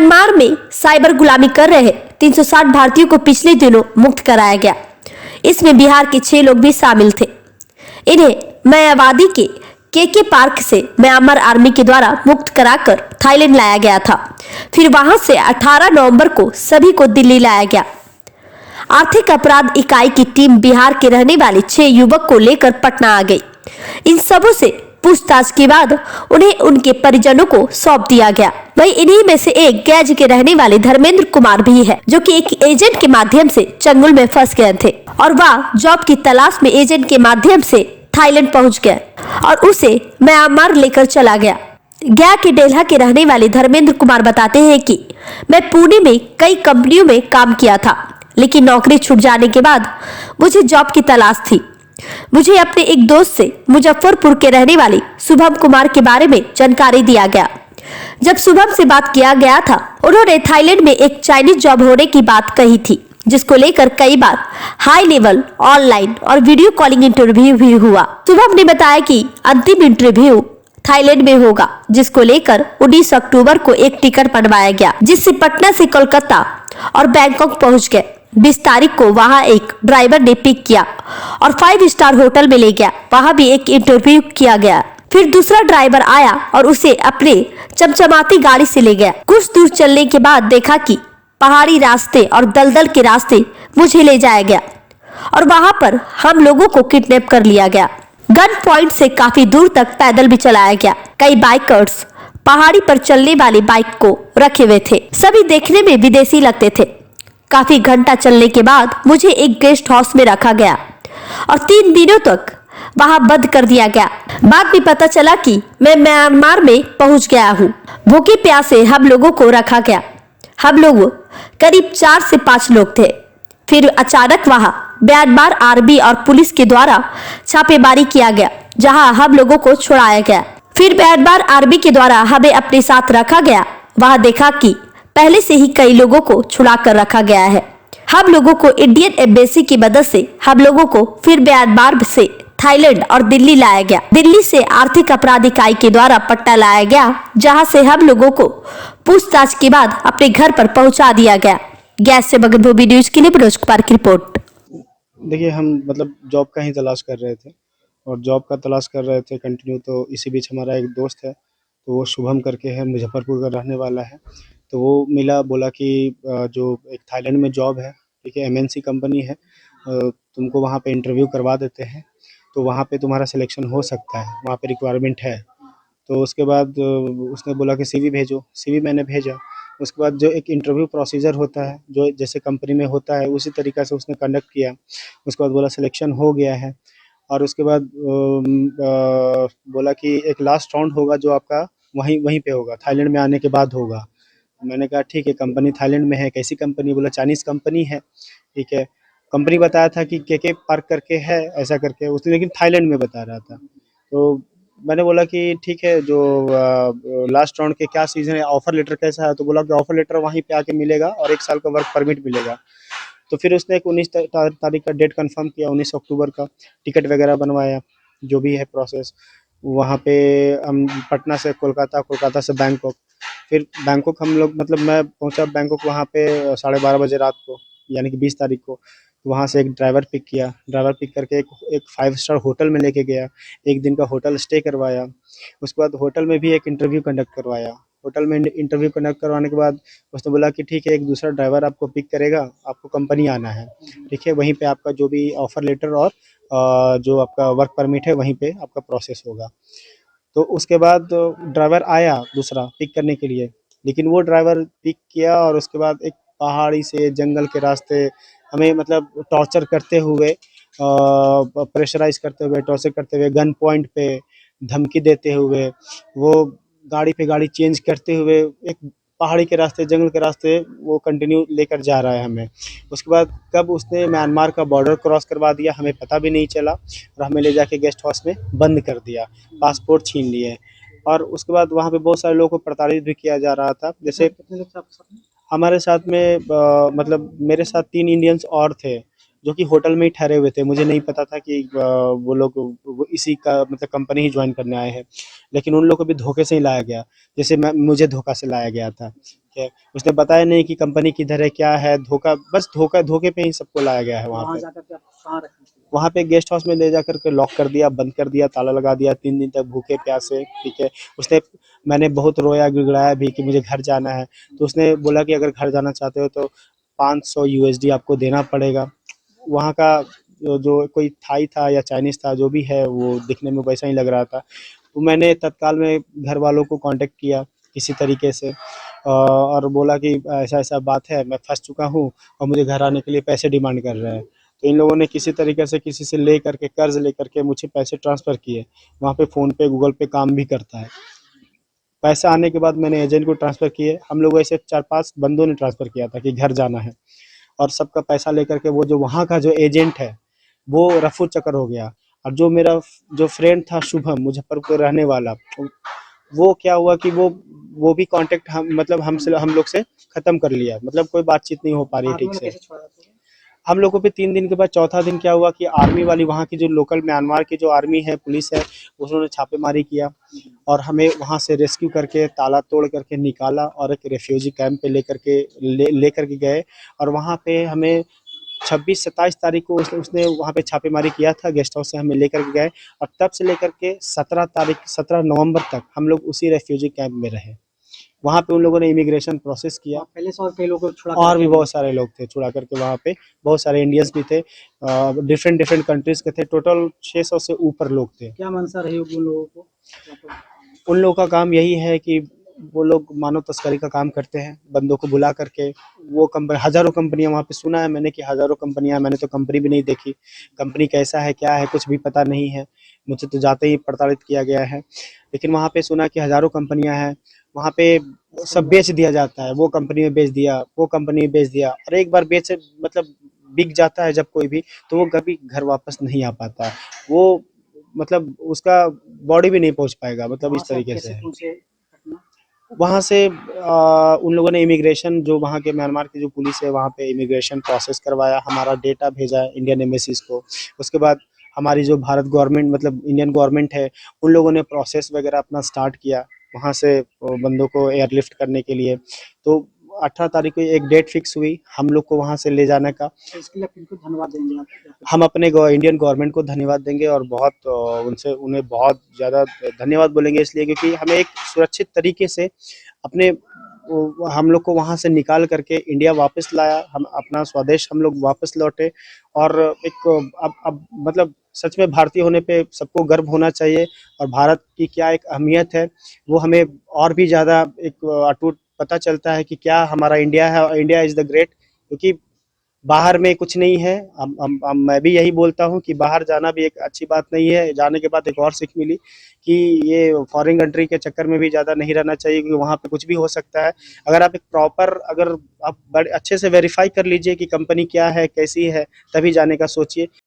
Myanmar में cyber गुलामी कर रहे 360 भारतीयों को पिछले दिनों मुक्त कराया गया। इसमें बिहार के 6 लोग भी शामिल थे। इन्हें मायावादी के पार्क से म्यांमार आर्मी के द्वारा मुक्त कराकर थाईलैंड लाया गया था। फिर वहां से 18 नवंबर को सभी को दिल्ली लाया गया। आर्थिक अपराध इकाई की टीम बिहार के रहने वाले 6 युवक को लेकर पटना आ गई। इन सबों से पूछताछ के बाद उन्हें उनके परिजनों को सौंप दिया गया। वहीं इन्हीं में से एक गैज के रहने वाले धर्मेंद्र कुमार भी है, जो कि एक एजेंट के माध्यम से चंगुल में फंस गए थे और वह जॉब की तलाश में एजेंट के माध्यम से थाईलैंड पहुंच गए और उसे म्यांमार लेकर चला गया। गया के डेल्हा के रहने वाले धर्मेंद्र कुमार बताते हैं कि मैं पुणे में कई कंपनियों में काम किया था, लेकिन नौकरी छूट जाने के बाद मुझे जॉब की तलाश थी। मुझे अपने एक दोस्त से मुजफ्फरपुर के रहने वाले शुभम कुमार के बारे में जानकारी दिया गया। जब शुभम से बात किया गया था, उन्होंने थाईलैंड में एक चाइनीज जॉब होने की बात कही थी, जिसको लेकर कई बार हाई लेवल ऑनलाइन और वीडियो कॉलिंग इंटरव्यू भी हुआ। शुभम ने बताया कि अंतिम इंटरव्यू थाईलैंड में होगा, जिसको लेकर 19 अक्टूबर को एक टिकट बनवाया गया, जिससे पटना से कोलकाता और बैंकॉक पहुंच गए। 20 तारीख को वहां एक ड्राइवर ने पिक किया और 5 स्टार होटल में ले गया। वहां भी एक इंटरव्यू किया गया। फिर दूसरा ड्राइवर आया और उसे अपने चमचमाती गाड़ी से ले गया। कुछ दूर चलने के बाद देखा कि पहाड़ी रास्ते और दलदल के रास्ते मुझे ले जाया गया और वहां पर हम लोगों को किडनैप कर लिया गया। गन पॉइंट से काफी दूर तक पैदल भी चलाया गया। कई बाइकर्स पहाड़ी पर चलने वाली बाइक को रखे हुए थे। सभी देखने में विदेशी लगते थे। काफी घंटा चलने के बाद मुझे एक गेस्ट हाउस में रखा गया और 3 दिनों तक वहां बंद कर दिया गया। बाद में पता चला कि मैं म्यांमार में पहुंच गया हूं। भूखे प्यासे हम लोगों को रखा गया। हम लोग करीब 4 से 5 लोग थे। फिर अचानक वहां म्यांमार आर्मी और पुलिस के द्वारा छापेमारी किया गया, जहां हम लोगों को छुड़ाया गया। फिर म्यांमार आर्मी के द्वारा हमें अपने साथ रखा गया। वहां देखा कि पहले से ही कई लोगों को छुड़ा कर रखा गया है। हम लोगों को इंडियन एम्बेसी की मदद से हम लोगों को फिर म्यांमार से थाईलैंड और दिल्ली लाया गया। दिल्ली से आर्थिक अपराध इकाई के द्वारा पटना लाया गया, जहां से हम लोगों को पूछताछ के बाद अपने घर पर पहुंचा दिया गया। गैस से मगनभूमि न्यूज के लिए मनोज कुमार की रिपोर्ट। देखिए, हम मतलब जॉब का ही तलाश कर रहे थे और जॉब का तलाश कर रहे थे कंटिन्यू। तो इसी बीच हमारा एक दोस्त है, तो वो शुभम करके है, मुजफ्फरपुर का रहने वाला है। तो वो मिला, बोला कि जो एक थाईलैंड में जॉब है, ठीक है, एमएनसी कंपनी है, तुमको वहाँ पे इंटरव्यू करवा देते हैं, तो वहाँ पे तुम्हारा सिलेक्शन हो सकता है, वहाँ पे रिक्वायरमेंट है। तो उसके बाद उसने बोला कि सीवी भेजो। सीवी मैंने भेजा। उसके बाद जो एक इंटरव्यू प्रोसीजर होता है, जो जैसे कंपनी में होता है, उसी तरीक़ा से उसने कंडक्ट किया। उसके बाद बोला सिलेक्शन हो गया है और उसके बाद बोला कि एक लास्ट राउंड होगा, जो आपका वहीं वहीं पे होगा, थाईलैंड में आने के बाद होगा। मैंने कहा ठीक है, कंपनी थाईलैंड में है, कैसी कंपनी? बोला चाइनीज़ कंपनी है, ठीक है। कंपनी बताया था कि के पार्क करके है, ऐसा करके उसने, लेकिन थाईलैंड में बता रहा था। तो मैंने बोला कि ठीक है, जो लास्ट राउंड के क्या सीज़न है, ऑफ़र लेटर कैसा है? तो बोला कि ऑफ़र लेटर वहीं पे आके मिलेगा और 1 साल का वर्क परमिट मिलेगा। तो फिर उसने एक 19 तारीख का डेट कंफर्म किया, 19 अक्टूबर का। टिकट वगैरह बनवाया, जो भी है प्रोसेस। वहाँ पे हम पटना से कोलकाता, कोलकाता से बैंकॉक। फिर बैंकॉक हम लोग, मतलब मैं पहुँचा बैंकॉक वहाँ पे 12:30 बजे रात को, यानी कि 20 तारीख को। वहाँ से एक ड्राइवर पिक किया। ड्राइवर पिक करके एक 5 स्टार होटल में लेके गया। 1 दिन का होटल स्टे करवाया। उसके बाद होटल में भी एक इंटरव्यू कंडक्ट करवाया। होटल में इंटरव्यू कंडक्ट करवाने के बाद उसने बोला कि ठीक है, एक दूसरा ड्राइवर आपको पिक करेगा, आपको कंपनी आना है, ठीक है। वहीं पे आपका जो भी ऑफ़र लेटर और जो आपका वर्क परमिट है, वहीं पे आपका प्रोसेस होगा। तो उसके बाद ड्राइवर आया दूसरा पिक करने के लिए, लेकिन वो ड्राइवर पिक किया और उसके बाद एक पहाड़ी से जंगल के रास्ते हमें मतलब टॉर्चर करते हुए, प्रेशराइज़ करते हुए, टॉर्चर करते हुए, गन पॉइंट पे धमकी देते हुए, वो गाड़ी पे गाड़ी चेंज करते हुए एक पहाड़ी के रास्ते, जंगल के रास्ते वो कंटिन्यू लेकर जा रहा है हमें। उसके बाद कब उसने म्यांमार का बॉर्डर क्रॉस करवा दिया, हमें पता भी नहीं चला और हमें ले जाके गेस्ट हाउस में बंद कर दिया, पासपोर्ट छीन लिए। और उसके बाद वहाँ पे बहुत सारे लोगों को प्रताड़ित भी किया जा रहा था। जैसे हमारे साथ में मतलब मेरे साथ 3 इंडियंस और थे, जो कि होटल में ही ठहरे हुए थे। मुझे नहीं पता था कि वो लोग वो इसी का मतलब कंपनी ही जॉइन करने आए हैं, लेकिन उन लोगों को भी धोखे से ही लाया गया, जैसे मुझे धोखा से लाया गया था। ठीक है, उसने बताया नहीं कि कंपनी किधर है, क्या है, धोखे पे ही सबको लाया गया है वहाँ वहाँ पे। जाकर के आप कहाँ रखे थे? वहाँ पे गेस्ट हाउस में ले जाकर के लॉक कर दिया, बंद कर दिया, ताला लगा दिया, 3 दिन तक भूखे प्यासे, ठीक है। उसने मैंने बहुत रोया गिड़गिड़ाया भी कि मुझे घर जाना है, तो उसने बोला कि अगर घर जाना चाहते हो तो 500 यूएसडी आपको देना पड़ेगा। वहाँ का जो कोई थाई था या चाइनीज़ था, जो भी है, वो दिखने में वैसा ही लग रहा था। तो मैंने तत्काल में घर वालों को कॉन्टैक्ट किया किसी तरीके से, और बोला कि ऐसा-ऐसा बात है, मैं फँस चुका हूँ और मुझे घर आने के लिए पैसे डिमांड कर रहे हैं। तो इन लोगों ने किसी तरीके से किसी से ले करके कर्ज़ लेकर के मुझे पैसे ट्रांसफ़र किए। वहाँ पे फ़ोनपे, गूगल पे काम भी करता है। पैसा आने के बाद मैंने एजेंट को ट्रांसफ़र किए। हम लोग ऐसे 4-5 बंदों ने ट्रांसफ़र किया था कि घर जाना है, और सबका पैसा लेकर के वो जो वहाँ का जो एजेंट है, वो रफू चक्कर हो गया। और जो फ्रेंड था शुभम, मुजफ्फरपुर रहने वाला, वो क्या हुआ कि वो भी कांटेक्ट हम लोग से खत्म कर लिया। मतलब कोई बातचीत नहीं हो पा रही है आर्मी ठीक ने से। कैसे छोड़ा था? हम लोगों पे 3 दिन के बाद चौथा दिन क्या हुआ कि आर्मी वाली, वहाँ की जो लोकल म्यांमार की जो आर्मी है, पुलिस है, उन्होंने छापेमारी किया और हमें वहाँ से रेस्क्यू करके ताला तोड़ करके निकाला और एक रेफ्यूजी कैंप पे लेकर के गए। और वहाँ पे हमें 26-27 तारीख को उसने वहाँ पे छापेमारी किया था, गेस्ट हाउस से हमें लेकर के गए, और तब से लेकर के 17 नवंबर तक हम लोग उसी रेफ्यूजी कैंप में रहे। वहाँ पे उन लोगों ने इमिग्रेशन प्रोसेस किया। वहाँ पहले से और कई लोगों को छुड़ा और कर भी रखे बहुत सारे लोग थे छुड़ा करके वहाँ पे, बहुत सारे इंडियंस भी थे, डिफरेंट डिफरेंट कंट्रीज के थे, टोटल 600 से ऊपर लोग थे। क्या मंशा रही होगी उन लोगों को? उन लोगों का काम यही है कि वो लोग मानव तस्करी का काम करते हैं, बंदों को बुला करके। वो कंपनी, हज़ारों कंपनियाँ वहाँ पे, सुना है मैंने कि हज़ारों कंपनियाँ, मैंने तो कंपनी भी नहीं देखी, कंपनी कैसा है क्या है कुछ भी पता नहीं है मुझे, तो जाते ही प्रताड़ित किया गया है। लेकिन वहाँ पे सुना कि हज़ारों कंपनियाँ हैं, वहाँ पे सब बेच दिया जाता है, वो कंपनी में बेच दिया, वो कंपनी में बेच दिया, और एक बार बेच मतलब बिक जाता है जब कोई भी, तो वो कभी घर वापस नहीं आ पाता है। वो मतलब उसका बॉडी भी नहीं पहुँच पाएगा, मतलब वहाँ इस से आप तरीके से कैसे है। पहुँचे पटना? वहाँ से उन लोगों ने इमिग्रेशन, जो वहाँ के म्यांमार की जो पुलिस है, वहाँ पे इमिग्रेशन प्रोसेस करवाया, हमारा डेटा भेजा इंडियन एम्बेसीज को। उसके बाद हमारी जो भारत गवर्नमेंट, मतलब इंडियन गवर्नमेंट है, उन लोगों ने प्रोसेस वगैरह अपना स्टार्ट किया वहाँ से बंदों को एयरलिफ्ट करने के लिए। तो 18 तारीख को एक डेट फिक्स हुई हम लोग को वहाँ से ले जाने का। तो इसके लिए आप किनको धन्यवाद देंगे आप? हम अपने इंडियन गवर्नमेंट को धन्यवाद देंगे, और बहुत उन्हें बहुत ज़्यादा धन्यवाद बोलेंगे, इसलिए क्योंकि हमें एक सुरक्षित तरीके से अपने हम लोग को वहाँ से निकाल करके इंडिया वापस लाया, हम अपना स्वदेश हम लोग वापस लौटे। और एक अब मतलब सच में भारतीय होने पे सबको गर्व होना चाहिए, और भारत की क्या एक अहमियत है वो हमें और भी ज़्यादा एक अटूट पता चलता है कि क्या हमारा इंडिया है, और इंडिया इज़ द ग्रेट। क्योंकि बाहर में कुछ नहीं है। मैं भी यही बोलता हूँ कि बाहर जाना भी एक अच्छी बात नहीं है। जाने के बाद एक और सीख मिली कि ये फॉरेन कंट्री के चक्कर में भी ज़्यादा नहीं रहना चाहिए, क्योंकि वहाँ पे कुछ भी हो सकता है। अगर आप एक प्रॉपर, अगर आप बड़े अच्छे से वेरीफाई कर लीजिए कि कंपनी क्या है, कैसी है, तभी जाने का सोचिए।